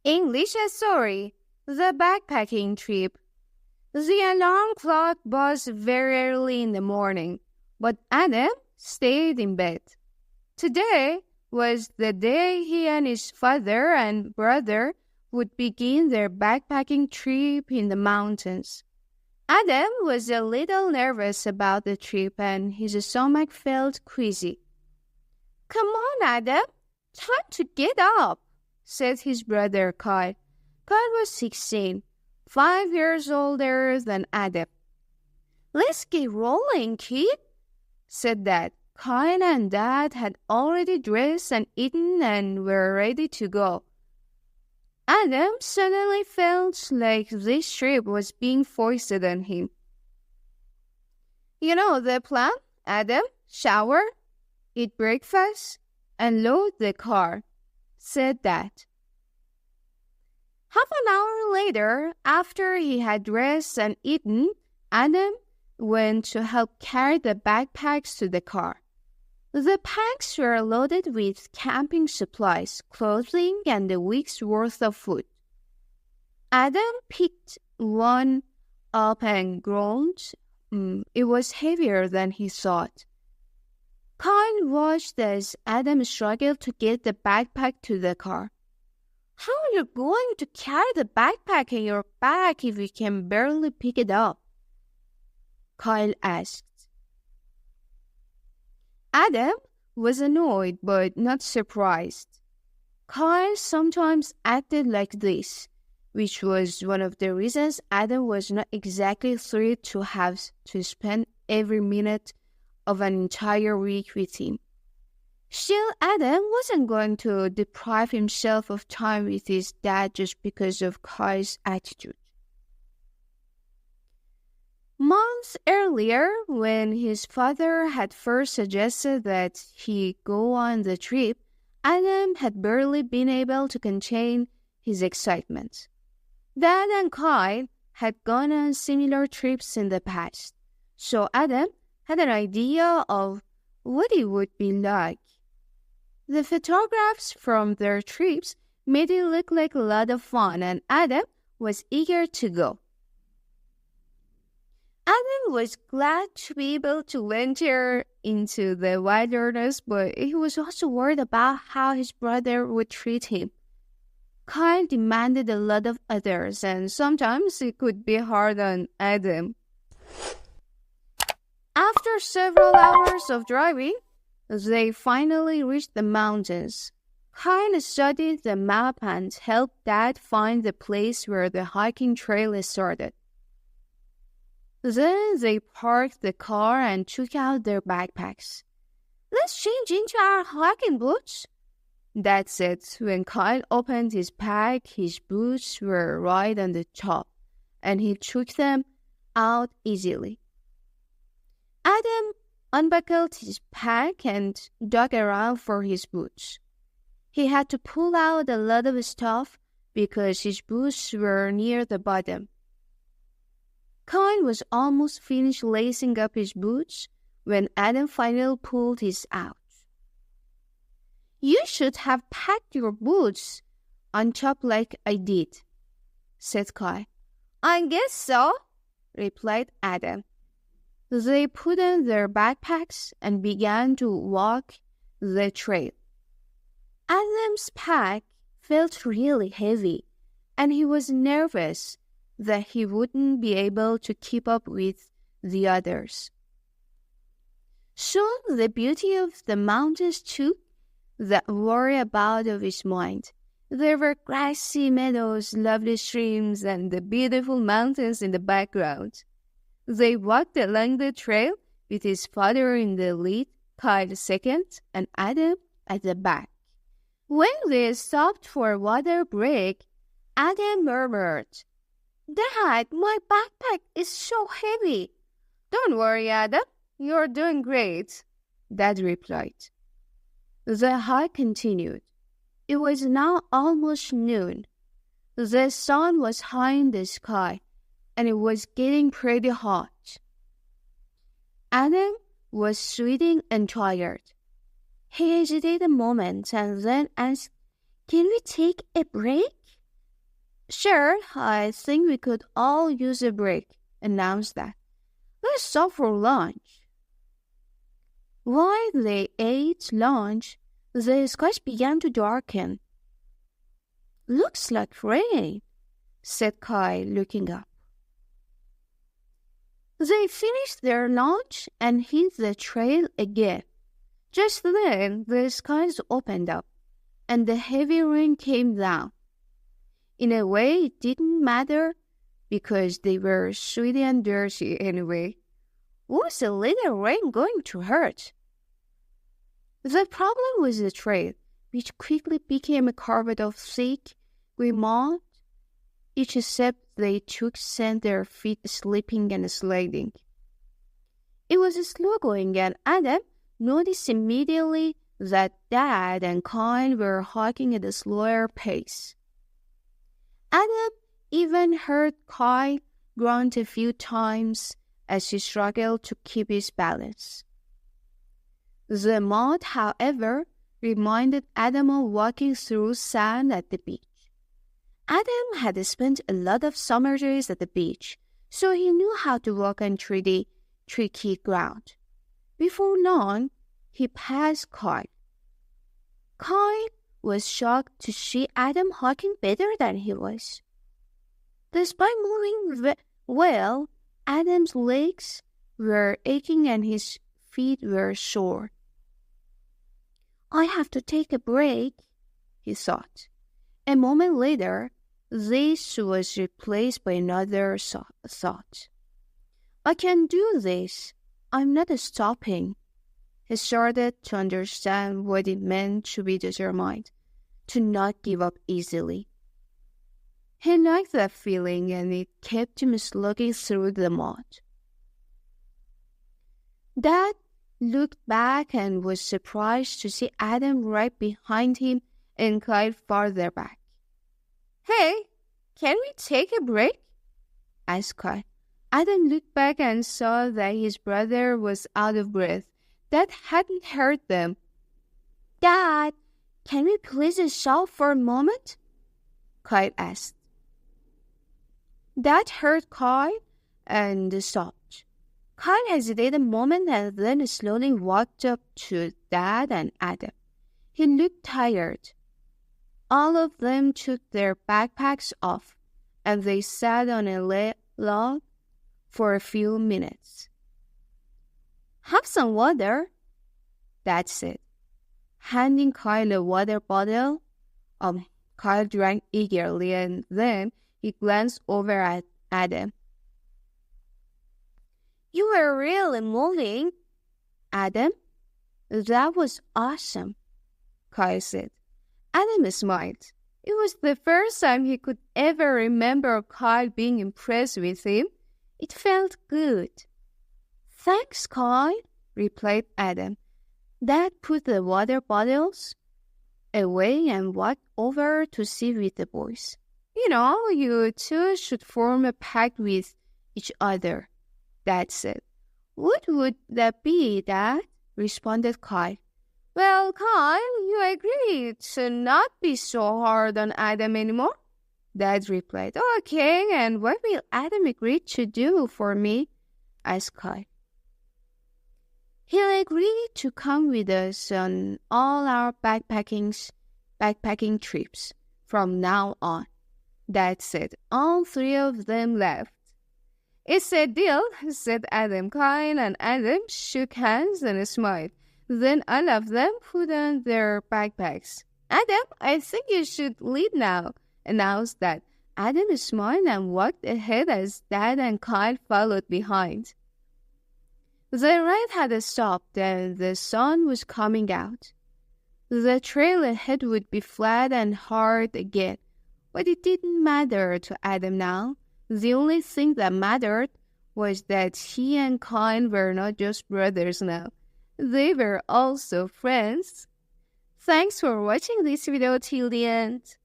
English story, The Backpacking Trip. The alarm clock buzzed very early in the morning, but Adam stayed in bed. Today was the day he and his father and brother would begin their backpacking trip in the mountains. Adam was a little nervous about the trip and his stomach felt queasy. "Come on, Adam, time to get up," said his brother Kyle. Kyle was 16, 5 years older than Adam. "Let's get rolling, kid," said Dad. Kyle and Dad had already dressed and eaten and were ready to go. Adam suddenly felt like this trip was being foisted on him. "You know the plan, Adam? Shower, eat breakfast, and load the car," said Dad. Half an hour later, after he had dressed and eaten, Adam went to help carry the backpacks to the car. The packs were loaded with camping supplies, clothing, and a week's worth of food. Adam picked one up and groaned. It was heavier than he thought. Kyle watched as Adam struggled to get the backpack to the car. "How are you going to carry the backpack in your back if you can barely pick it up?" Kyle asked. Adam was annoyed but not surprised. Kyle sometimes acted like this, which was one of the reasons Adam was not exactly thrilled to have to spend every minute of an entire week with him. Still, Adam wasn't going to deprive himself of time with his dad just because of Kyle's attitude. Months earlier, when his father had first suggested that he go on the trip, Adam had barely been able to contain his excitement. Dad and Kyle had gone on similar trips in the past, so Adam had an idea of what it would be like. The photographs from their trips made it look like a lot of fun, and Adam was eager to go. Adam was glad to be able to venture into the wilderness, but he was also worried about how his brother would treat him. Kyle demanded a lot of others, and sometimes it could be hard on Adam. After several hours of driving, they finally reached the mountains. Kyle studied the map and helped Dad find the place where the hiking trail started. Then they parked the car and took out their backpacks. "Let's change into our hiking boots," Dad said. When Kyle opened his pack, his boots were right on the top, and he took them out easily. Adam unbuckled his pack and dug around for his boots. He had to pull out a lot of stuff because his boots were near the bottom. Kyle was almost finished lacing up his boots when Adam finally pulled his out. "You should have packed your boots on top like I did," said Kyle. "I guess so," replied Adam. They put on their backpacks and began to walk the trail. Adam's pack felt really heavy, and he was nervous that he wouldn't be able to keep up with the others. Soon the beauty of the mountains took that worry out of his mind. There were grassy meadows, lovely streams, and the beautiful mountains in the background. They walked along the trail with his father in the lead, Kyle second, and Adam at the back. When they stopped for a water break, Adam murmured, "Dad, my backpack is so heavy." "Don't worry, Adam. You're doing great," Dad replied. The hike continued. It was now almost noon. The sun was high in the sky, and it was getting pretty hot. Adam was sweating and tired. He hesitated a moment and then asked, "Can we take a break?" Sure, I think we could all use a break, announced that. Let's stop for lunch. While they ate lunch, the skies began to darken. Looks like rain, said Kai, looking up. They finished their lunch and hit the trail again. Just then, the skies opened up, and the heavy rain came down. In a way, it didn't matter, because they were sweaty and dirty anyway. Was a little rain going to hurt? The problem was the trail, which quickly became a carpet of thick, grey mud. Each step they took sent their feet slipping and sliding. It was slow going, and Adam noticed immediately that Dad and Kyle were hiking at a slower pace. Adam even heard Kyle grunt a few times as he struggled to keep his balance. The mud, however, reminded Adam of walking through sand at the beach. Adam had spent a lot of summer days at the beach, so he knew how to walk on tricky ground. Before long, he passed Kyle. Kyle was shocked to see Adam hiking better than he was. Despite moving well, Adam's legs were aching and his feet were sore. I have to take a break, he thought. A moment later, this was replaced by another thought. I can do this. I'm not stopping. He started to understand what it meant to be determined, to not give up easily. He liked that feeling, and it kept him slogging through the mud. Dad looked back and was surprised to see Adam right behind him and Kyle farther back. Hey, can we take a break? Asked Kyle. Adam looked back and saw that his brother was out of breath. Dad hadn't heard them. Dad, can we please stop for a moment? Kyle asked. Dad heard Kyle and stopped. Kyle hesitated a moment and then slowly walked up to Dad and Adam. He looked tired. All of them took their backpacks off, and they sat on a log for a few minutes. Have some water, Dad said, handing Kyle a water bottle. Kyle drank eagerly, and then he glanced over at Adam. You were really moving, Adam. That was awesome, Kyle said. Adam smiled. It was the first time he could ever remember Kyle being impressed with him. It felt good. Thanks, Kyle, replied Adam. Dad put the water bottles away and walked over to sit with the boys. You two should form a pact with each other, Dad said. What would that be, Dad? Responded Kyle. Well, Kyle, you agree to not be so hard on Adam anymore? Dad replied. Okay, and what will Adam agree to do for me? Asked Kyle. He'll agree to come with us on all our backpacking trips from now on, Dad said. All three of them laughed. It's a deal, said Adam. Kyle and Adam shook hands and smiled. Then all of them put on their backpacks. Adam, I think you should lead now, announced Dad. Adam smiled and walked ahead as Dad and Kyle followed behind. The rain had stopped and the sun was coming out. The trail ahead would be flat and hard again, but it didn't matter to Adam now. The only thing that mattered was that he and Kyle were not just brothers now. They were also friends. Thanks for watching this video till the end.